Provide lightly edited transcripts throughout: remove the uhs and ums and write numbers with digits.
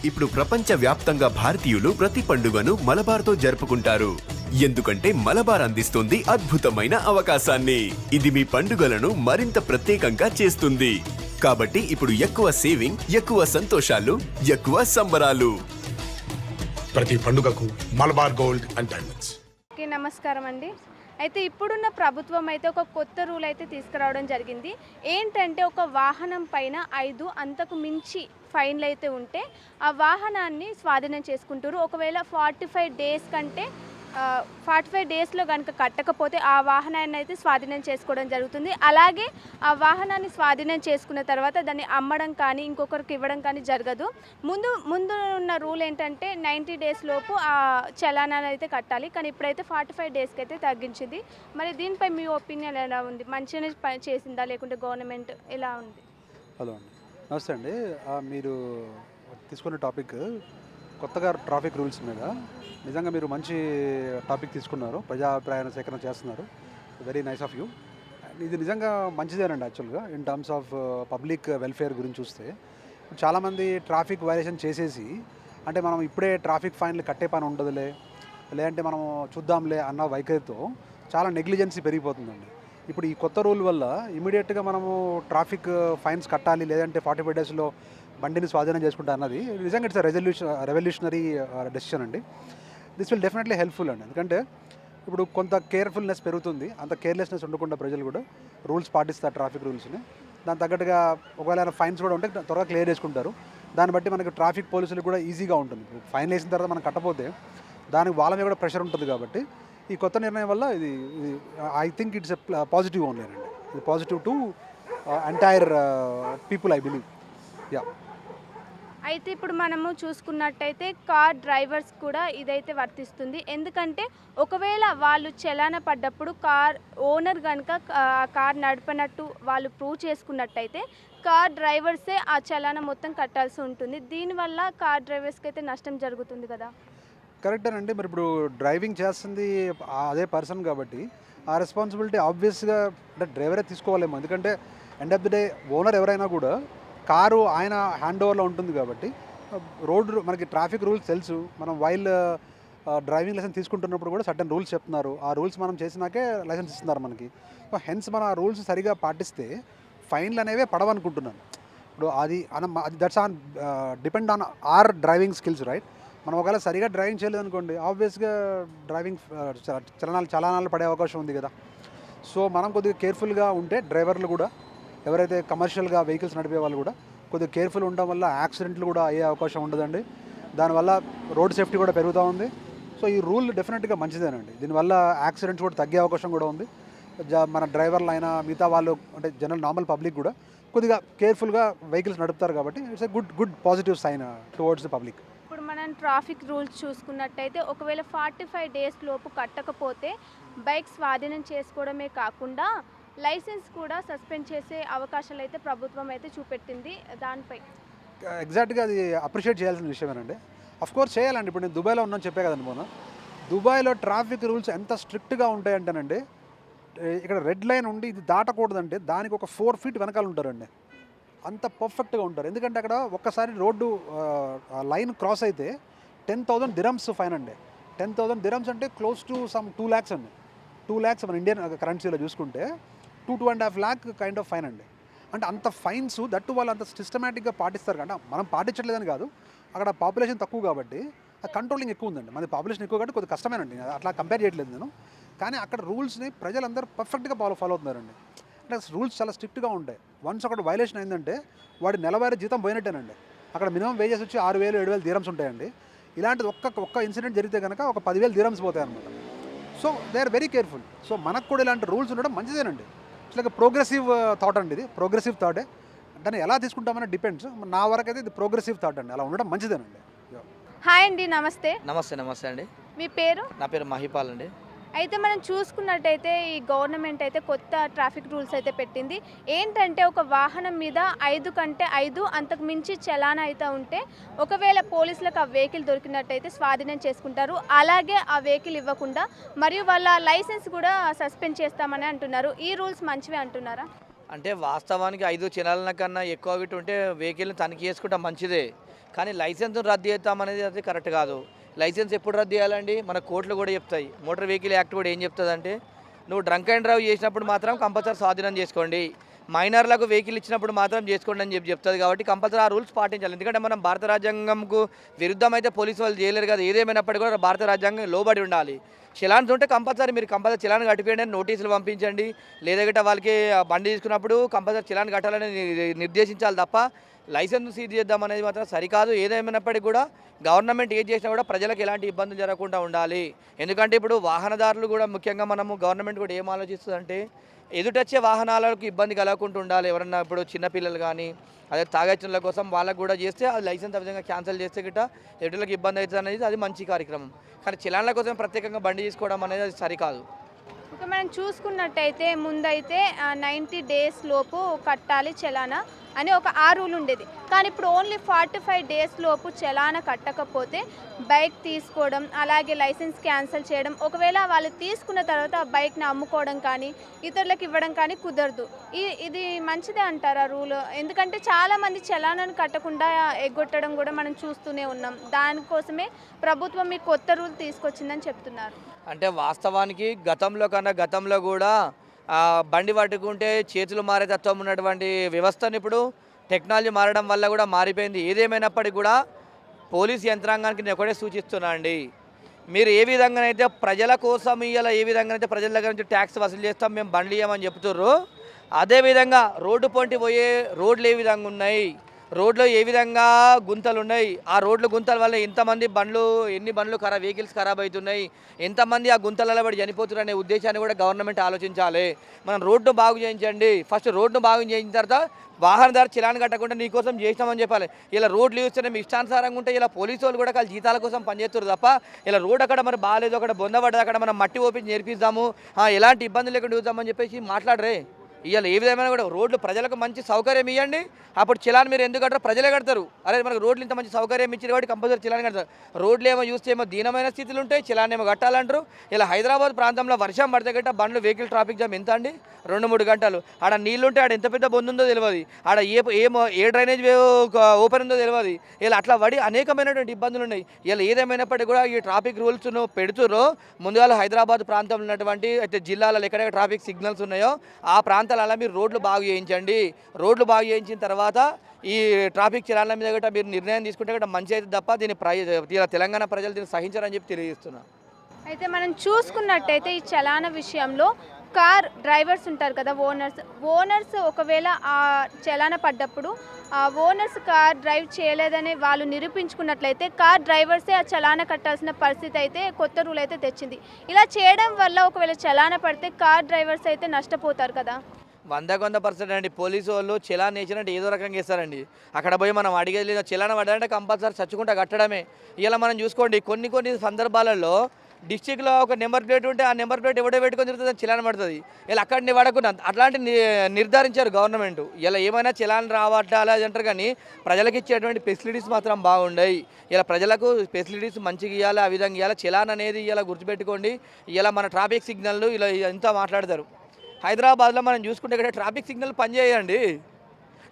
ఇప్పుడు ప్రపంచ వ్యాప్తంగా భారతీయులు ప్రతి పండుగను మలబార్తో జరుపుకుంటారు. ఎందుకంటే మలబార్ అందిస్తుంది అద్భుతమైన అవకాశాన్ని. ఇది మీ పండుగలను మరింత ప్రత్యేకంగా చేస్తుంది. కాబట్టి ఇప్పుడు ఎక్కువ సేవింగ్, ఎక్కువ సంతోషాలు, ఎక్కువ సంబరాలు. ప్రతి పండుగకు మలబార్ గోల్డ్ అండ్ డైమండ్స్. నమస్కారం అండి. అయితే ఇప్పుడున్న ప్రభుత్వం అయితే ఒక కొత్త రూల్ అయితే తీసుకురావడం జరిగింది. ఏంటంటే ఒక వాహనం పైన 5 అంతకు మించి ఫైన్లు అయితే ఉంటే ఆ వాహనాన్ని స్వాధీనం చేసుకుంటారు. ఒకవేళ 45 డేస్ కంటే 45 డేస్లో కనుక కట్టకపోతే ఆ వాహనాన్ని అయితే స్వాధీనం చేసుకోవడం జరుగుతుంది. అలాగే ఆ వాహనాన్ని స్వాధీనం చేసుకున్న తర్వాత దాన్ని అమ్మడం కానీ ఇంకొకరికి ఇవ్వడం కానీ జరగదు. ముందు ఉన్న రూల్ ఏంటంటే 90 డేస్ లోపు ఆ చలానాలు అయితే కట్టాలి. కానీ ఇప్పుడైతే 45 డేస్కి అయితే తగ్గించింది. మరి దీనిపై మీ ఒపీనియన్ ఎలా ఉంది? మంచిగానే చేసిందా లేకుంటే గవర్నమెంట్ ఎలా ఉంది? హలో అండి, నమస్తే అండి. మీరు తీసుకున్న టాపిక్ కొత్తగా ట్రాఫిక్ రూల్స్ మీద నిజంగా మీరు మంచి టాపిక్ తీసుకున్నారు. ప్రజాభిప్రాయాన్ని సేకరణ చేస్తున్నారు. Very nice of you. ఇది నిజంగా మంచిదేనండి. యాక్చువల్గా in terms of public welfare గురించి చూస్తే చాలామంది ట్రాఫిక్ వైలేషన్ చేసేసి అంటే మనం ఇప్పుడే ట్రాఫిక్ ఫైన్లు కట్టే పని ఉండదులే, లేదంటే మనం చూద్దాంలే అన్న వైఖరితో చాలా నెగ్లిజెన్సీ పెరిగిపోతుందండి. ఇప్పుడు ఈ కొత్త రూల్ వల్ల ఇమీడియట్గా మనము ట్రాఫిక్ ఫైన్స్ కట్టాలి, లేదంటే 45 డేస్లో బండిని స్వాధీనం చేసుకుంటా అన్నది నిజంగా ఇట్స్ రెవల్యూషనరీ డెసిషన్ అండి. దిస్ విల్ డెఫినెట్లీ హెల్ప్ఫుల్ అండి. ఎందుకంటే ఇప్పుడు కొంత కేర్ఫుల్నెస్ పెరుగుతుంది. అంత కేర్లెస్నెస్ ఉండకుండా ప్రజలు కూడా రూల్స్ పాటిస్తారు, ట్రాఫిక్ రూల్స్ని. దాని తగ్గట్టుగా ఒకవేళ ఫైన్స్ కూడా ఉంటే త్వరగా క్లియర్ చేసుకుంటారు. దాన్ని బట్టి మనకి ట్రాఫిక్ పోలీసులకు కూడా ఈజీగా ఉంటుంది. ఫైన్ వేసిన తర్వాత మనం కట్టపోతే దానికి వాళ్ళ మీద కూడా ప్రెషర్ ఉంటుంది. కాబట్టి ఈ కొత్త నిర్ణయం వల్ల ఇది I think it's a positive only అండి. ఇది positive to entire people I believe. Yeah. అయితే ఇప్పుడు మనము చూసుకున్నట్టయితే కార్ డ్రైవర్స్ కూడా ఇదైతే వర్తిస్తుంది. ఎందుకంటే ఒకవేళ వాళ్ళు చలానా పడ్డప్పుడు కార్ ఓనర్ కనుక ఆ కార్ నడపనట్టు వాళ్ళు ప్రూవ్ చేసుకున్నట్టయితే కార్ డ్రైవర్సే ఆ చలానా మొత్తం కట్టాల్సి ఉంటుంది. దీనివల్ల కార్ డ్రైవర్స్కి అయితే నష్టం జరుగుతుంది కదా. కరెక్టేనండి. మరి ఇప్పుడు డ్రైవింగ్ చేస్తుంది అదే పర్సన్ కాబట్టి ఆ రెస్పాన్సిబిలిటీ ఆబ్వియస్గా అంటే డ్రైవరే తీసుకోవాలేమో. ఎందుకంటే end of the day owner ఎవరైనా కూడా కారు ఆయన హ్యాండ్ ఓవర్లో ఉంటుంది. కాబట్టి రోడ్డు మనకి ట్రాఫిక్ రూల్స్ తెలుసు. మనం వైల్ డ్రైవింగ్ లైసెన్స్ తీసుకుంటున్నప్పుడు కూడా సర్టెన్ రూల్స్ చెప్తున్నారు. ఆ రూల్స్ మనం చేసినాకే లైసెన్స్ ఇస్తున్నారు మనకి. సో హెన్స్ మనం ఆ రూల్స్ సరిగా పాటిస్తే ఫైన్లు అనేవే పడవనుకుంటున్నాను. ఇప్పుడు అది that's on depend on our driving skills, right. మనం ఒకవేళ సరిగా డ్రైవింగ్ చేయలేదనుకోండి ఆబ్వియస్గా డ్రైవింగ్ చలనాలు పడే అవకాశం ఉంది కదా. సో మనం కొద్దిగా కేర్ఫుల్గా ఉంటే డ్రైవర్లు కూడా ఎవరైతే కమర్షియల్గా వెహికల్స్ నడిపే వాళ్ళు కూడా కొద్దిగా కేర్ఫుల్ ఉండడం వల్ల యాక్సిడెంట్లు కూడా అయ్యే అవకాశం ఉండదండి. దానివల్ల రోడ్ సేఫ్టీ కూడా పెరుగుతూ ఉంది. సో ఈ రూల్ డెఫినెట్గా మంచిదేనండి. దీనివల్ల యాక్సిడెంట్స్ కూడా తగ్గే అవకాశం కూడా ఉంది. మన డ్రైవర్లు అయినా మిగతా వాళ్ళు అంటే జనరల్ నార్మల్ పబ్లిక్ కూడా కొద్దిగా కేర్ఫుల్గా వెహికల్స్ నడుపుతారు. కాబట్టి it's a good positive sign towards the public. ఇప్పుడు మనం ట్రాఫిక్ రూల్స్ చూసుకున్నట్టయితే ఒకవేళ 45 డేస్ లోపు కట్టకపోతే బైక్ స్వాధీనం చేసుకోవడమే కాకుండా లైసెన్స్ కూడా సస్పెండ్ చేసే అవకాశాలు అయితే ప్రభుత్వం అయితే చూపెట్టింది. దానిపై ఎగ్జాక్ట్గా అది అప్రిషియేట్ చేయాల్సిన విషయమేనండి. అఫ్కోర్స్ చేయాలండి. ఇప్పుడు నేను దుబాయ్లో ఉన్నాను చెప్పే కదండి మొన్న. దుబాయ్లో ట్రాఫిక్ రూల్స్ ఎంత స్ట్రిక్ట్గా ఉంటాయంటేనండి, ఇక్కడ రెడ్ లైన్ ఉండి ఇది దాటకూడదంటే దానికి ఒక 4 ఫీట్ వెనకాల ఉంటారండి. అంత పర్ఫెక్ట్గా ఉంటారు. ఎందుకంటే అక్కడ ఒక్కసారి రోడ్డు లైన్ క్రాస్ అయితే 10,000 dirhams ఫైన్ అండి. 10,000 dirhams అంటే క్లోజ్ టు సమ్ 2 lakhs అండి. 2 lakhs మన ఇండియన్ కరెన్సీలో చూసుకుంటే 2.5 lakh కైండ్ ఆఫ్ ఫైన్ అండి. అంటే అంత ఫైన్స్ దట్టు వాళ్ళు అంత సిస్టమేటిక్గా పాటిస్తారు. అంటే మనం పాటించట్లేదని కాదు, అక్కడ పాపులేషన్ తక్కువ కాబట్టి ఆ కంట్రోలింగ్ ఎక్కువ ఉందండి. మన పాపులేషన్ ఎక్కువ కాబట్టి కొద్దిగా కష్టమేనండి. అట్లా కంపేర్ చేయట్లేదు నేను. కానీ అక్కడ రూల్స్ని ప్రజలందరూ పర్ఫెక్ట్గా ఫాలో అవుతున్నారండి. అంటే రూల్స్ చాలా స్ట్రిక్ట్గా ఉంటాయి. వన్స్ ఒకటి వైలేషన్ అయిందంటే వాడి నెలవారీ జీతం పోయినట్టేనండి. అక్కడ మినిమం వేజెస్ వచ్చి 6,000-7,000 dirhams ఉంటాయండి. ఇలాంటిది ఒక్క ఇన్సిడెంట్ జరిగితే కనుక ఒక 10,000 dirhams పోతాయి అనమాట. So they are very careful. So మనకు కూడా ఇలాంటి రూల్స్ ఉండడం మంచిదేనండి. ఇట్స్ లైక్ ప్రోగ్రెసివ్ థాట్ అండి. ఇది ప్రోగ్రెసివ్ థాటే. దాన్ని ఎలా తీసుకుంటామని డిపెండ్స్. నా వరకు అయితే ఇది ప్రోగ్రెసివ్ థాట్ అండి. అలా ఉండడం మంచిదేనండి. హాయ్ అండి, నమస్తే. నమస్తే అండి. మీ పేరు? నా పేరు మహిపాల్ అండి. అయితే మనం చూసుకున్నట్టయితే ఈ గవర్నమెంట్ అయితే కొత్త ట్రాఫిక్ రూల్స్ అయితే పెట్టింది. ఏంటంటే ఒక వాహనం మీద 5 కంటే 5 అంతకు మించి చలానా అయితే ఉంటే ఒకవేళ పోలీసులకు ఆ వెహికల్ దొరికినట్టయితే స్వాధీనం చేసుకుంటారు. అలాగే ఆ వెహికల్ ఇవ్వకుండా మరియు వాళ్ళ లైసెన్స్ కూడా సస్పెండ్ చేస్తామని అంటున్నారు. ఈ రూల్స్ మంచివే అంటున్నారా? అంటే వాస్తవానికి 5 చలానాల కన్నా ఎక్కువ ఒకటి ఉంటే వెహికల్ని తనిఖీ చేసుకుంటే మంచిదే. కానీ లైసెన్స్ రద్దు చేస్తామనేది అది కరెక్ట్ కాదు. లైసెన్స్ ఎప్పుడు రద్దు చేయాలండి? మన కోర్టులు కూడా చెప్తాయి. మోటార్ వెహికల్ యాక్ట్ కూడా ఏం చెప్తుందంటే నువ్వు డ్రంక్ అండ్ డ్రైవ్ చేసినప్పుడు మాత్రం కంపల్సరీ స్వాధీనం చేసుకోండి, మైనర్లకు వెహికల్ ఇచ్చినప్పుడు మాత్రం చేసుకోండి అని చెప్తుంది. కాబట్టి కంపల్సరీ ఆ రూల్స్ పాటించాలి. ఎందుకంటే మనం భారత రాజ్యాంగంకు విరుద్ధం అయితే పోలీసు వాళ్ళు చేయలేరు కదా. ఏదేమైనప్పటికీ కూడా భారత రాజ్యాంగం లోబడి ఉండాలి. చలాన్స్ ఉంటే మీరు కంపల్సరీ చలాన్ కట్టిపోయండి అని నోటీసులు పంపించండి. లేదా వాళ్ళకి బండి తీసుకున్నప్పుడు కంపల్సరీ చలాన్ కట్టాలని నిర్దేశించాలి తప్ప లైసెన్స్ సీజ్ చేద్దామనేది మాత్రం సరికాదు. ఏదేమైనప్పటికీ కూడా గవర్నమెంట్ ఏం చేసినా కూడా ప్రజలకు ఎలాంటి ఇబ్బందులు జరగకుండా ఉండాలి. ఎందుకంటే ఇప్పుడు వాహనదారులు కూడా ముఖ్యంగా గవర్నమెంట్ కూడా ఏం ఆలోచిస్తుందంటే ఎదుటొచ్చే వాహనాలకు ఇబ్బంది కలగకుండా ఉండాలి. ఎవరన్నా ఇప్పుడు చిన్నపిల్లలు కానీ అదే తాగేచుల కోసం వాళ్ళకు కూడా చేస్తే అది లైసెన్స్ ఆ విధంగా క్యాన్సిల్ చేస్తే గిట్ట ఎదుటికి ఇబ్బంది అవుతుంది అనేది అది మంచి కార్యక్రమం. కానీ చలాన్ల కోసం ప్రత్యేకంగా బండి తీసుకోవడం అనేది అది సరికాదు. ఒక మనం చూసుకున్నట్టయితే ముందైతే 90 డేస్ లోపు కట్టాలి చలానా అని ఒక రూల్ ఉండేది. కానీ ఇప్పుడు ఓన్లీ 45 డేస్ లోపు చలానా కట్టకపోతే బైక్ తీసుకోవడం, అలాగే లైసెన్స్ క్యాన్సిల్ చేయడం, ఒకవేళ వాళ్ళు తీసుకున్న తర్వాత ఆ బైక్ని అమ్ముకోవడం కానీ ఇతరులకు ఇవ్వడం కానీ కుదరదు. ఇది మంచిదే అంటారా రూల్? ఎందుకంటే చాలామంది చలానాను కట్టకుండా ఎగ్గొట్టడం కూడా మనం చూస్తూనే ఉన్నాం. దానికోసమే ప్రభుత్వం ఈ కొత్త రూల్ తీసుకొచ్చిందని చెప్తున్నారు. అంటే వాస్తవానికి గతంలో కూడా బండి పట్టుకుంటే చేతులు మారే తత్వం ఉన్నటువంటి వ్యవస్థను ఇప్పుడు టెక్నాలజీ మారడం వల్ల కూడా మారిపోయింది. ఏదేమైనప్పటికీ కూడా పోలీస్ యంత్రాంగానికి నేను ఒకటే సూచిస్తున్నా అండి, మీరు ఏ విధంగానైతే ప్రజల కోసం ఇవాళ ఏ విధంగానైతే ప్రజల దగ్గర నుంచి ట్యాక్స్ వసూలు చేస్తాం, మేము బండ్లు ఇవ్వమని చెప్తుర్రు, అదేవిధంగా రోడ్డు పొంటి పోయే రోడ్లు ఏ విధంగా ఉన్నాయి, రోడ్లో ఏ విధంగా గుంతలు ఉన్నాయి, ఆ రోడ్లు గుంతల వల్ల ఎన్ని బండ్లు వెహికల్స్ ఖరాబ్ అవుతున్నాయి, ఎంతమంది ఆ గుంతలలో పడి చనిపోతున్నారు అనే ఉద్దేశాన్ని కూడా గవర్నమెంట్ ఆలోచించాలి. మనం రోడ్డు బాగు చేయించండి, ఫస్ట్ రోడ్డు బాగు చేయించిన తర్వాత వాహనదారు చలాన్ కట్టకుండా నీకోసం చేసినామని చెప్పాలి. ఇలా రోడ్లు చూస్తే మేము ఇష్టానుసారంగా ఉంటే ఇలా పోలీసు వాళ్ళు కూడా వాళ్ళ జీతాల కోసం పనిచేస్తారు తప్ప ఇలా రోడ్ అక్కడ మరి బాగాలేదు, అక్కడ బొందపడ్డది, అక్కడ మనం మట్టి ఓపించి నేర్పిద్దాము, ఎలాంటి ఇబ్బంది లేకుండా చూద్దామని చెప్పేసి మాట్లాడరే. ఇవాళ ఏ విధమైన కూడా రోడ్లు ప్రజలకు మంచి సౌకర్యం ఇవ్వండి, అప్పుడు చలాన్ మీరు ఎందుకు కట్టరు? ప్రజలే కడతారు. అరే మనకు రోడ్లు ఇంత మంచి సౌకర్యం ఇచ్చారు కాబట్టి కంపల్సరీ చలాన్ కడతారు. రోడ్లు ఏమో చూస్తే ఏమో దీనమైన స్థితిలో ఉంటాయి, చలాన్ ఏమో కట్టాలంటారు. ఇలా హైదరాబాద్ ప్రాంతంలో వర్షం పడితే గట్ట బండ్లు వెహికల్ ట్రాఫిక్ జామ్ ఎంత అండి? 2-3 గంటలు. ఆడ నీళ్ళుంటే ఆడ ఎంత పెద్ద బొందు ఉందో తెలియదు, ఆడ ఏ డ్రైనేజ్ ఓపెన్ ఉందో తెలియదు. ఇలా అట్లా పడి అనేకమైనటువంటి ఇబ్బందులు ఉన్నాయి. ఇలా ఏదేమైనప్పటికీ కూడా ఈ ట్రాఫిక్ రూల్స్ను పెడుతుర్రో ముందుగా హైదరాబాద్ ప్రాంతంలో ఉన్నటువంటి అయితే జిల్లాలలో ఎక్కడెక్కడ ట్రాఫిక్ సిగ్నల్స్ ఉన్నాయో ఆ ప్రాంతాలలో మీరు రోడ్లు బాగు చేయించండి. రోడ్లు బాగు చేయించిన తర్వాత ఈ ట్రాఫిక్ చలాన్ల మీద కూడా మీరు నిర్ణయం తీసుకుంటే కూడా మంచి అయితే తప్ప దీని తెలంగాణ ప్రజలు దీన్ని సహించారని చెప్పి తెలియజేస్తున్నారు. అయితే మనం చూసుకున్నట్టయితే ఈ చలానా విషయంలో కార్ డ్రైవర్స్ ఉంటారు కదా, ఓనర్స్ ఒకవేళ ఆ చలానా పడ్డప్పుడు ఆ ఓనర్స్ కార్ డ్రైవ్ చేయలేదని వాళ్ళు నిరూపించుకున్నట్లయితే కార్ డ్రైవర్సే ఆ చలానా కట్టాల్సిన పరిస్థితి అయితే కొత్త రూల్ అయితే తెచ్చింది. ఇలా చేయడం వల్ల ఒకవేళ చలానా పడితే కార్ డ్రైవర్స్ అయితే నష్టపోతారు కదా. 100% అండి. పోలీసు వాళ్ళు చలాన్ వేసినట్టు ఏదో రకంగా వేస్తారండి. అక్కడ పోయి మనం అడిగేది లేదు, చలాన్ పడాలంటే కంపల్సరీ చచ్చుకుంటా కట్టడమే. ఇలా మనం చూసుకోండి కొన్ని సందర్భాలలో డిస్టిక్లో ఒక నెంబర్ ప్లేట్ ఉంటే ఆ నెంబర్ ప్లేట్ ఎవడో పెట్టుకొని తిరుగుతుంది, చలాన్ పడుతుంది. ఇలా అక్కడిని పడకుండా అట్లాంటి నిర్ధారించారు గవర్నమెంట్. ఇలా ఏమైనా చలాన్ రావట్టాలి అంటారు కానీ ప్రజలకు ఇచ్చేటువంటి ఫెసిలిటీస్ మాత్రం బాగుండాయి. ఇలా ప్రజలకు ఫెసిలిటీస్ మంచిగా ఇవ్వాలి, ఆ విధంగా ఇవ్వాలి. చలాన్ అనేది ఇలా గుర్తుపెట్టుకోండి. ఇలా మన ట్రాఫిక్ సిగ్నల్ ఇలా ఎంత మాట్లాడతారు. హైదరాబాద్లో మనం చూసుకుంటే ఇక్కడ ట్రాఫిక్ సిగ్నల్ పనిచేయండి,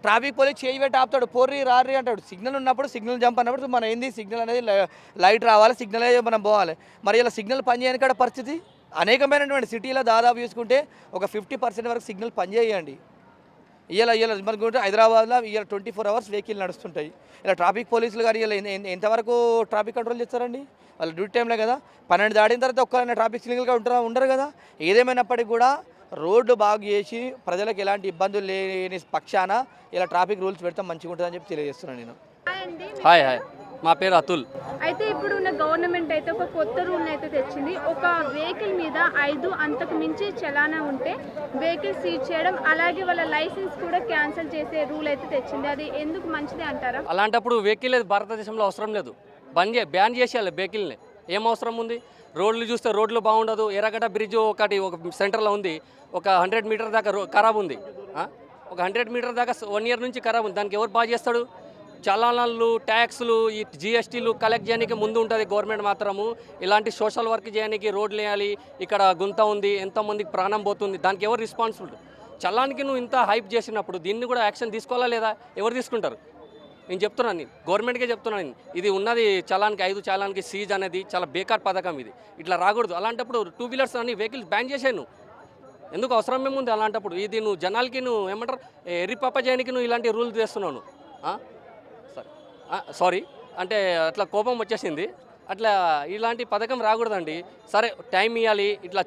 ట్రాఫిక్ పోలీస్ చేయి పెట్టి ఆపుతాడు, పోర్రి రారి అంటాడు. సిగ్నల్ ఉన్నప్పుడు సిగ్నల్ జంప్ అన్నప్పుడు మనం ఏంది సిగ్నల్ అనేది లైట్ రావాలి, సిగ్నల్ అనేది మనం పోవాలి. మరి ఇలా సిగ్నల్ పనిచేయని కాడ పరిస్థితి అనేకమైనటువంటి సిటీలో దాదాపు చూసుకుంటే ఒక 50% వరకు సిగ్నల్ పనిచేయండి. ఇలా మనకు హైదరాబాద్లో ఇలా 24 hours వెహికల్ నడుస్తుంటాయి. ఇలా ట్రాఫిక్ పోలీసులు కానీ ఇలా ఎంతవరకు ట్రాఫిక్ కంట్రోల్ చేస్తారండి? వాళ్ళ డ్యూటీ టైంలో కదా. 12 దాటిన తర్వాత ఒక్కరైనా ట్రాఫిక్ సిగ్నల్గా ఉండరు కదా. ఏదేమైనప్పటికీ కూడా రోడ్డు బాగు చేసి ప్రజలకు ఎలాంటి ఇబ్బందులు లేని పక్షాన ఇలా ట్రాఫిక్ రూల్స్ పెడతాం మంచిగా ఉంటుందని చెప్పి తెలియజేస్తున్నాను నేను. హాయ్ మా పేరు అతుల్. అయితే ఇప్పుడు ఉన్న గవర్నమెంట్ అయితే ఒక కొత్త రూల్ అయితే తెచ్చింది. ఒక వెహికల్ మీద 5 అంతకు మించి చలానా ఉంటే వెహికల్ సీజ్ చేయడం, అలాగే వాళ్ళ లైసెన్స్ కూడా క్యాన్సిల్ చేసే రూల్ అయితే తెచ్చింది. అది ఎందుకు మంచిది అంటారా? అలాంటప్పుడు వెహికల్ భారతదేశంలో అవసరం లేదు, బ్యాన్ చేసేయాలి వెహికల్ని. ఏం అవసరం ఉంది? రోడ్లు చూస్తే రోడ్లు బాగుండదు. ఎర్రగడ్డ బ్రిడ్జ్ ఒక సెంటర్లో ఉంది, ఒక 100 మీటర్ దాకా ఖరాబ్ ఉంది. ఒక 100 మీటర్ దాకా 1 year నుంచి ఖరాబ్ ఉంది. దానికి ఎవరు బాగా చేస్తాడు? చలానాలు, ట్యాక్స్లు, ఈ GSTలు కలెక్ట్ చేయడానికి ముందు ఉంటుంది గవర్నమెంట్ మాత్రము. ఇలాంటి సోషల్ వర్క్ చేయడానికి రోడ్లు వేయాలి, ఇక్కడ గుంత ఉంది, ఎంతమందికి ప్రాణం పోతుంది, దానికి ఎవరు రెస్పాన్సిబుల్? చలానికి నువ్వు ఇంత హైప్ చేసినప్పుడు దీన్ని కూడా యాక్షన్ తీసుకోవాలా లేదా? ఎవరు తీసుకుంటారు? నేను చెప్తున్నాను, నేను గవర్నమెంట్కే చెప్తున్నాను. ఇది ఉన్నది చలానికి 5 చలానికి సీజ్ అనేది చాలా బేకార్ పథకం. ఇది ఇట్లా రాకూడదు. అలాంటప్పుడు 2 వీలర్స్ అని వెహికల్స్ బ్యాన్ చేసాను. ఎందుకు అవసరం ఏముంది అలాంటప్పుడు? ఇది నువ్వు జనాలకి నువ్వు ఏమంటారు ఎర్రిపప్ప చేయడానికి నువ్వు ఇలాంటి రూల్ చేస్తున్నావు. సారీ అంటే అట్లా కోపం వచ్చేసింది. అట్లా ఇలాంటి పథకం రాకూడదండి. సరే టైం ఇవ్వాలి, ఇట్లా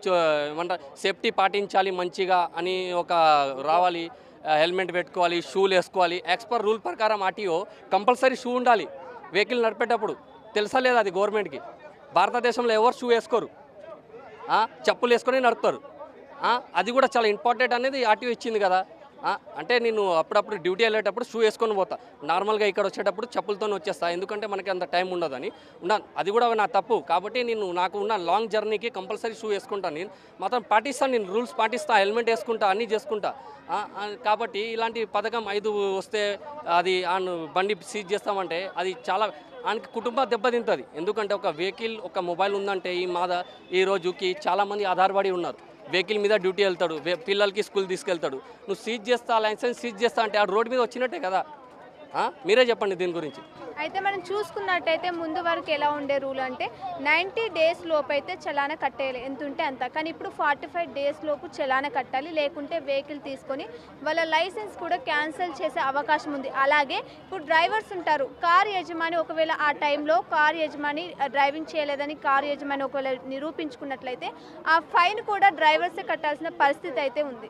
ఏమంటారు సేఫ్టీ పాటించాలి మంచిగా అని ఒక రావాలి, హెల్మెట్ పెట్టుకోవాలి, షూలు వేసుకోవాలి. యాజ్ రూల్ ప్రకారం ఆర్టీఓ కంపల్సరీ షూ ఉండాలి వెహికల్ నడిపేటప్పుడు. తెలుసా లేదా అది గవర్నమెంట్కి? భారతదేశంలో ఎవరు షూ వేసుకోరు, చెప్పులు వేసుకొని నడుపుతారు. అది కూడా చాలా ఇంపార్టెంట్ అనేది ఆర్టీఓ ఇచ్చింది కదా. అంటే నేను అప్పుడప్పుడు డ్యూటీ వెళ్ళేటప్పుడు షూ వేసుకొని పోతా. నార్మల్గా ఇక్కడ వచ్చేటప్పుడు చెప్పులతో వచ్చేస్తా, ఎందుకంటే మనకి అంత టైం ఉండదని ఉన్నాను. అది కూడా నా తప్పు. కాబట్టి నాకు ఉన్న లాంగ్ జర్నీకి కంపల్సరీ షూ వేసుకుంటాను. నేను మాత్రం పాటిస్తాను, నేను రూల్స్ పాటిస్తా, హెల్మెట్ వేసుకుంటా, అన్నీ చేసుకుంటా. కాబట్టి ఇలాంటి పథకం 5 వస్తే అది బండి సీజ్ చేస్తామంటే అది చాలా ఆయనకి కుటుంబ దెబ్బతింటుంది. ఎందుకంటే ఒక వెహికల్ ఒక మొబైల్ ఉందంటే ఈ రోజుకి చాలామంది ఆధారపడి ఉన్నారు. వెహికల్ మీద డ్యూటీ వెళ్తాడు, పిల్లలకి స్కూల్ తీసుకెళ్తాడు. నువ్వు సీజ్ చేస్తా, లైసెన్స్ సీజ్ చేస్తా అంటే ఆ రోడ్డు మీద వచ్చినట్టే కదా. మీరే చెప్పండి దీని గురించి. అయితే మనం చూసుకున్నట్టయితే ముందు వరకు ఎలా ఉండే రూల్ అంటే 90 డేస్ లోపు అయితే చలానా కట్టేయాలి, ఎంత ఉంటే అంత. కానీ ఇప్పుడు 45 డేస్ లోపు చలానా కట్టాలి, లేకుంటే వెహికల్ తీసుకొని వాళ్ళ లైసెన్స్ కూడా క్యాన్సిల్ చేసే అవకాశం ఉంది. అలాగే ఇప్పుడు డ్రైవర్స్ ఉంటారు, కారు యజమాని ఒకవేళ ఆ టైంలో కారు యజమాని డ్రైవింగ్ చేయలేదని కారు యజమాని ఒకవేళ నిరూపించుకున్నట్లయితే ఆ ఫైన్ కూడా డ్రైవర్సే కట్టాల్సిన పరిస్థితి అయితే ఉంది.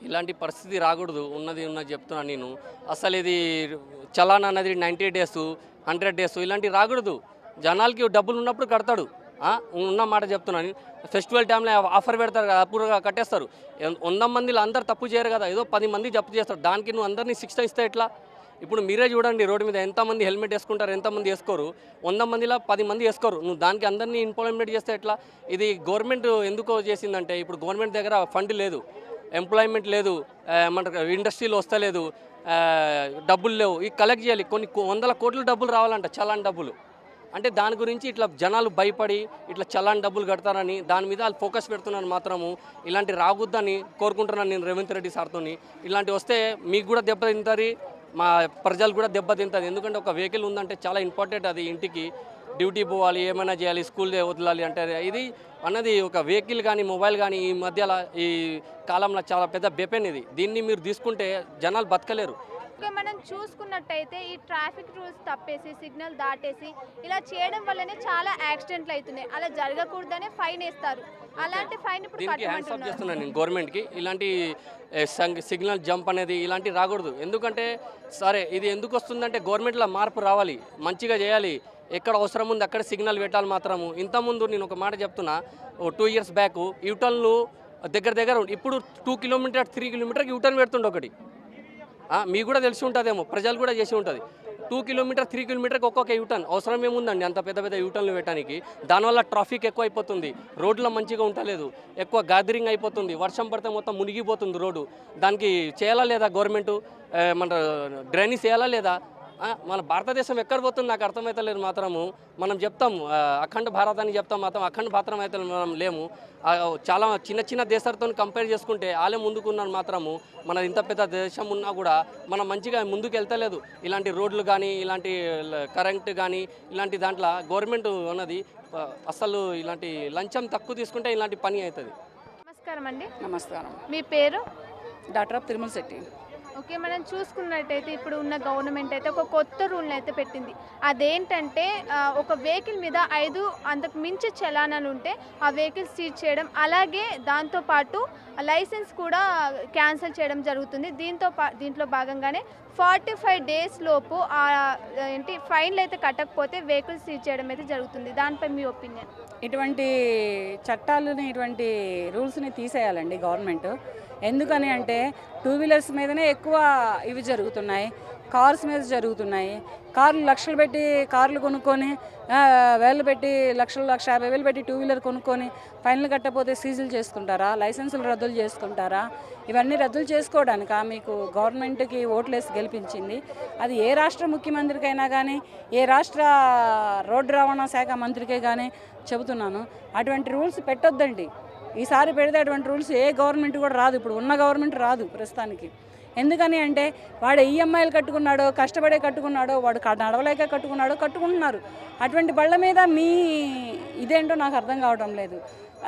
ఇలాంటి పరిస్థితి రాకూడదు. ఉన్నది చెప్తున్నాను నేను. అసలు ఇది చలాన్ అన్నది 90 డేస్ 100 డేస్ ఇలాంటివి రాకూడదు. జనాలకి డబ్బులు ఉన్నప్పుడు కడతాడు. ఉన్న మాట చెప్తున్నాను. ఫెస్టివల్ టైంలో ఆఫర్ పెడతారు కదా, అప్పుడుగా కట్టేస్తారు. 100 మందిలో అందరు తప్పు చేయరు కదా, ఏదో 10 మంది జప్తు చేస్తారు. దానికి నువ్వు అందరినీ శిక్ష ఇస్తే ఎట్లా? ఇప్పుడు మీరే చూడండి, రోడ్డు మీద ఎంతమంది హెల్మెట్ వేసుకుంటారు, ఎంతమంది వేసుకోరు. 100 మందిలో 10 మంది వేసుకోరు. నువ్వు దానికి అందరినీ ఇంప్లాయ్మెంట్ చేస్తే ఎట్లా? ఇది గవర్నమెంట్ ఎందుకో చేసిందంటే, ఇప్పుడు గవర్నమెంట్ దగ్గర ఫండ్ లేదు, ఎంప్లాయ్మెంట్ లేదు, ఏమంటారు ఇండస్ట్రీలో వస్తలేదు, డబ్బులు లేవు. ఇవి కలెక్ట్ చేయాలి, కొన్ని 100 కోట్ల డబ్బులు రావాలంట, చలాన్ డబ్బులు. అంటే దాని గురించి ఇట్లా జనాలు భయపడి ఇట్లా చలాన్ డబ్బులు కడతారని దాని మీద వాళ్ళు ఫోకస్ పెడుతున్నారు. మాత్రము ఇలాంటి రాకూడదని కోరుకుంటున్నాను నేను రేవంత్ రెడ్డి సార్తో. ఇలాంటివి వస్తే మీకు కూడా దెబ్బతింటుంది, మా ప్రజలు కూడా దెబ్బతింటుంది. ఎందుకంటే ఒక వెహికల్ ఉందంటే చాలా ఇంపార్టెంట్. అది ఇంటికి డ్యూటీ పోవాలి, ఏమైనా చేయాలి, స్కూల్ వదలాలి అంటే ఇది అన్నది ఒక వెహికల్ కానీ మొబైల్ కానీ ఈ మధ్యలో ఈ కాలంలో చాలా పెద్ద బెపెన్ ఇది. దీన్ని మీరు తీసుకుంటే జనాలు బతకలేరు. మనం చూసుకున్నట్టయితే ఈ ట్రాఫిక్ రూల్స్ తప్పేసి సిగ్నల్ దాటేసి ఇలా చేయడం వల్లనే చాలా యాక్సిడెంట్లు అవుతున్నాయి. అలా జరగకూడదనే ఫైన్ వేస్తారు. అలాంటి ఫైన్ ఇప్పుడు దీనికి హ్యాండ్స్ ఆఫ్ చేస్తున్నాను నేను గవర్నమెంట్కి. ఇలాంటి సిగ్నల్ జంప్ అనేది ఇలాంటివి రాకూడదు. ఎందుకంటే సరే ఇది ఎందుకు వస్తుందంటే గవర్నమెంట్లో మార్పు రావాలి, మంచిగా చేయాలి. ఎక్కడ అవసరం ఉంది అక్కడ సిగ్నల్ పెట్టాలి. మాత్రము ఇంతకుముందు నేను ఒక మాట చెప్తున్నా, 2 ఇయర్స్ బ్యాక్ యూటర్న్లు దగ్గర ఇప్పుడు 2 కిలోమీటర్ 3 కిలోమీటర్కి యూటర్న్ పెడుతుండే ఒకటి. మీకు కూడా తెలిసి ఉంటుందేమో, ప్రజలు కూడా చేసి ఉంటుంది. 2 కిలోమీటర్ 3 కిలోమీటర్కి ఒక్కొక్క యూటర్న్ అవసరం ఏముందండి అంత పెద్ద యూటర్న్లు పెట్టడానికి? దానివల్ల ట్రాఫిక్ ఎక్కువ అయిపోతుంది, రోడ్లో మంచిగా ఉండలేదు, ఎక్కువ గ్యాదరింగ్ అయిపోతుంది, వర్షం పడితే మొత్తం మునిగిపోతుంది రోడ్డు. దానికి చేయాలా లేదా గవర్నమెంట్? మన డ్రైనేజ్ చేయాలా లేదా? మన భారతదేశం ఎక్కడ పోతుంది నాకు అర్థమవుతలేదు. మాత్రము మనం చెప్తాం అఖండ భారత్ అని చెప్తాం, మాత్రం అఖండ భారతం అయితే మనం లేము. చాలా చిన్న దేశాలతో కంపేర్ చేసుకుంటే వాళ్ళే ముందుకున్నారు. మాత్రము మన ఇంత పెద్ద దేశం ఉన్నా కూడా మనం మంచిగా ముందుకు వెళ్తలేదు. ఇలాంటి రోడ్లు కానీ ఇలాంటి కరెంట్ కానీ ఇలాంటి దాంట్లో గవర్నమెంట్ అన్నది అసలు ఇలాంటి లంచం తక్కువ తీసుకుంటే ఇలాంటి పని అవుతుంది. నమస్కారం అండి. నమస్కారం. మీ పేరు? Doctor of Tirumala Shetty. Okay, మనం చూసుకున్నట్టయితే ఇప్పుడు ఉన్న గవర్నమెంట్ అయితే ఒక కొత్త రూల్ని అయితే పెట్టింది. అదేంటంటే ఒక వెహికల్ మీద 5 అంతకు మించి చలానాలు ఉంటే ఆ వెహికల్ సీజ్ చేయడం, అలాగే దాంతోపాటు లైసెన్స్ కూడా క్యాన్సిల్ చేయడం జరుగుతుంది. దీంట్లో భాగంగానే 45 డేస్ లోపు ఫైన్లు అయితే కట్టకపోతే వెహికల్ సీజ్ చేయడం అయితే జరుగుతుంది. దానిపై మీ ఒపీనియన్? ఇటువంటి చట్టాలని ఇటువంటి రూల్స్ని తీసేయాలండి గవర్నమెంట్. ఎందుకని అంటే 2 వీలర్స్ మీదనే ఎక్కువ ఇవి జరుగుతున్నాయి, కార్స్ మీద జరుగుతున్నాయి. కార్లు లక్షలు పెట్టి కార్లు కొనుక్కొని వేలు పెట్టి లక్షలు 1,50,000 పెట్టి 2 వీలర్ కొనుక్కొని ఫైన్లు కట్టకపోతే సీజులు చేసుకుంటారా? లైసెన్సులు రద్దులు చేసుకుంటారా? ఇవన్నీ రద్దులు చేసుకోవడానికా మీకు గవర్నమెంట్కి ఓట్లేసి గెలిపించింది? అది ఏ రాష్ట్ర ముఖ్యమంత్రికైనా కానీ ఏ రాష్ట్ర రోడ్డు రవాణా శాఖ మంత్రికే కానీ చెబుతున్నాను, అటువంటి రూల్స్ పెట్టొద్దండి. ఈసారి పెడితే అటువంటి రూల్స్ ఏ గవర్నమెంట్ కూడా రాదు, ఇప్పుడు ఉన్న గవర్నమెంట్ రాదు ప్రస్తుతానికి. ఎందుకని అంటే వాడు ఈఎంఐలు కట్టుకున్నాడో, కష్టపడే కట్టుకున్నాడో, వాడు నడవలేక కట్టుకుంటున్నారు. అటువంటి బళ్ళ మీద మీ ఇదేంటో నాకు అర్థం కావడం లేదు.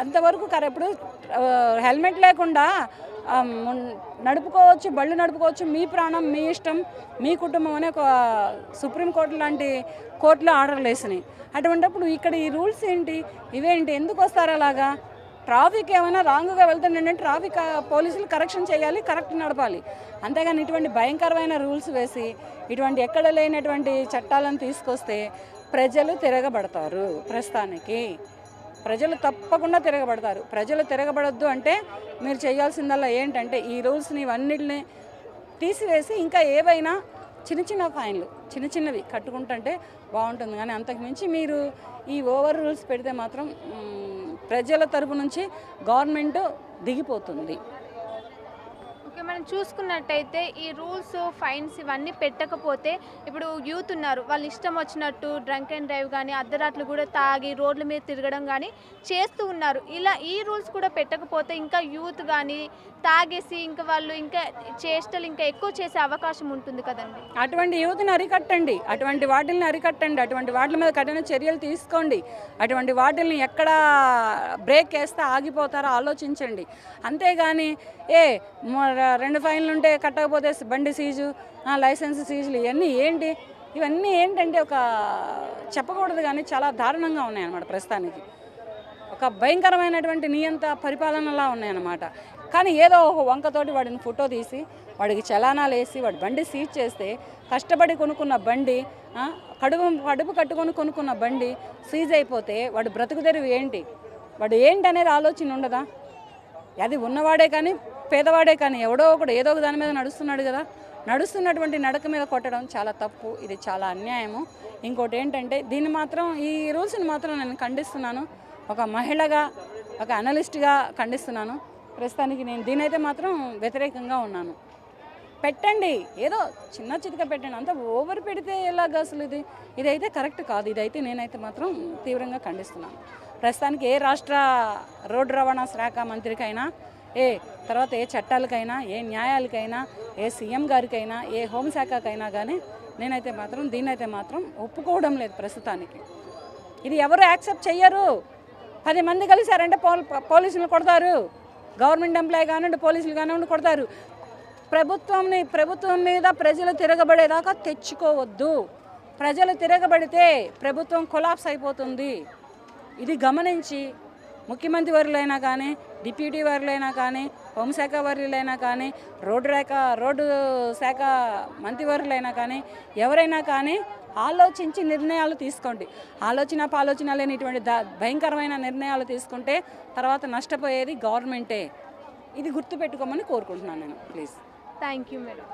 అంతవరకు ఇప్పుడు హెల్మెట్ లేకుండా నడుపుకోవచ్చు, బళ్ళు నడుపుకోవచ్చు, మీ ప్రాణం మీ ఇష్టం మీ కుటుంబం అనే ఒక సుప్రీంకోర్టు లాంటి కోర్టులో ఆర్డర్లు వేసినాయి. అటువంటిప్పుడు ఇక్కడ ఈ రూల్స్ ఏంటి, ఇవేంటి, ఎందుకు వస్తారు అలాగా? ట్రాఫిక్ ఏమైనా రాంగ్గా వెళ్తుందంటే ట్రాఫిక్ పోలీసులు కరెక్షన్ చేయాలి, కరెక్ట్ నడపాలి. అంతేగాని ఇటువంటి భయంకరమైన రూల్స్ వేసి ఇటువంటి ఎక్కడ లేనటువంటి చట్టాలను తీసుకొస్తే ప్రజలు తిరగబడతారు. ప్రస్తుతానికి ప్రజలు తప్పకుండా తిరగబడతారు. ప్రజలు తిరగబడొద్దు అంటే మీరు చేయాల్సిందల్లా ఏంటంటే ఈ రూల్స్ని ఇవన్నిటిని తీసివేసి ఇంకా ఏవైనా చిన్న ఫైన్లు చిన్నవి కట్టుకుంటుంటే బాగుంటుంది. కానీ అంతకుమించి మీరు ఈ ఓవర్ రూల్స్ పెడితే మాత్రం ప్రజల తరపు నుంచి గవర్నమెంట్ దిగిపోతుంది. ఓకే, మనం చూసుకున్నట్టయితే ఈ రూల్స్ ఫైన్స్ ఇవన్నీ పెట్టకపోతే ఇప్పుడు యూత్ ఉన్నారు, వాళ్ళు ఇష్టం వచ్చినట్టు డ్రంక్ అండ్ డ్రైవ్ కానీ అర్ధరాత్రులు కూడా తాగి రోడ్ల మీద తిరగడం కానీ చేస్తూ ఉన్నారు. ఇలా ఈ రూల్స్ కూడా పెట్టకపోతే ఇంకా యూత్ కానీ తాగేసి ఇంకా వాళ్ళు ఇంకా చేష్టలు ఇంకా ఎక్కువ చేసే అవకాశం ఉంటుంది కదండి. అటువంటి యూత్ని అరికట్టండి, అటువంటి వాటిని అరికట్టండి, అటువంటి వాటి మీద కఠిన చర్యలు తీసుకోండి. అటువంటి వాటిని ఎక్కడ బ్రేక్ వేస్తే ఆగిపోతారో ఆలోచించండి. అంతేగాని 2 ఫైన్లు ఉంటే కట్టకపోతే బండి సీజు, లైసెన్స్ సీజులు ఇవన్నీ ఏంటంటే ఒక చెప్పకూడదు కానీ చాలా దారుణంగా ఉన్నాయన్నమాట. ప్రస్తుతానికి ఒక భయంకరమైనటువంటి నియంత పరిపాలనలా ఉన్నాయన్నమాట. కానీ ఏదో ఒక వంకతోటి వాడిని ఫోటో తీసి వాడికి చలానాలు వేసి వాడి బండి సీజ్ చేస్తే కష్టపడి కొనుక్కున్న బండి, కడుపు కట్టుకొని కొనుక్కున్న బండి సీజ్ అయిపోతే వాడు బ్రతుకు తెరువు ఏంటి, వాడు ఏంటి అనేది ఆలోచన ఉండదా? అది ఉన్నవాడే కానీ పేదవాడే కానీ ఎవడో ఒకడు ఏదో ఒక దాని మీద నడుస్తున్నాడు కదా. నడుస్తున్నటువంటి నడక మీద కొట్టడం చాలా తప్పు, ఇది చాలా అన్యాయము. ఇంకోటి ఏంటంటే ఈ రూల్స్ని మాత్రం నేను ఖండిస్తున్నాను. ఒక మహిళగా, ఒక అనలిస్ట్గా ఖండిస్తున్నాను. ప్రస్తుతానికి నేను దీనైతే మాత్రం వ్యతిరేకంగా ఉన్నాను. పెట్టండి, ఏదో చిన్న చితక పెట్టండి, అంత ఓవర్ పెడితే ఎలాగ అసలు ఇదైతే కరెక్ట్ కాదు. ఇదైతే నేనైతే మాత్రం తీవ్రంగా ఖండిస్తున్నాను. ప్రస్తుతానికి ఏ రాష్ట్ర రోడ్డు రవాణా శాఖ మంత్రికైనా, తర్వాత ఏ చట్టాలకైనా, ఏ న్యాయాలకైనా, ఏ సీఎం గారికైనా, ఏ హోంశాఖకైనా కానీ నేనైతే మాత్రం దీనైతే మాత్రం ఒప్పుకోవడం లేదు ప్రస్తుతానికి. ఇది ఎవరు యాక్సెప్ట్ చెయ్యరు. 10 మంది కలిశారంటే పోలీసులు కొడతారు, గవర్నమెంట్ ఎంప్లాయీ కానివ్వండి, పోలీసులు కానివ్వండి కొడతారు. ప్రభుత్వం మీద ప్రజలు తిరగబడేదాకా తెచ్చుకోవద్దు. ప్రజలు తిరగబడితే ప్రభుత్వం కొలాప్స్ అయిపోతుంది. ఇది గమనించి ముఖ్యమంత్రి వర్యులైనా కానీ, డిప్యూటీ వర్యులైనా కానీ, హోంశాఖ వర్యులైనా కానీ, రోడ్డు శాఖ మంత్రివర్యులైనా కానీ ఎవరైనా కానీ ఆలోచించి నిర్ణయాలు తీసుకోండి. ఆలోచన లేనిటువంటి భయంకరమైన నిర్ణయాలు తీసుకుంటే తర్వాత నష్టపోయేది గవర్నమెంటే. ఇది గుర్తుపెట్టుకోమని కోరుకుంటున్నాను నేను. Please. Thank you madam.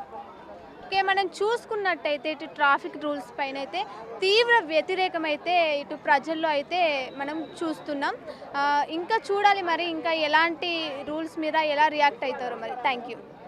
Okay, మనం చూసుకున్నట్టయితే ఇటు ట్రాఫిక్ రూల్స్ పైన అయితే తీవ్ర వ్యతిరేకం అయితే ఇటు ప్రజల్లో అయితే మనం చూస్తున్నాం. ఇంకా చూడాలి మరి ఇంకా ఎలాంటి రూల్స్ మీద ఎలా రియాక్ట్ అవుతారో మరి. Thank you.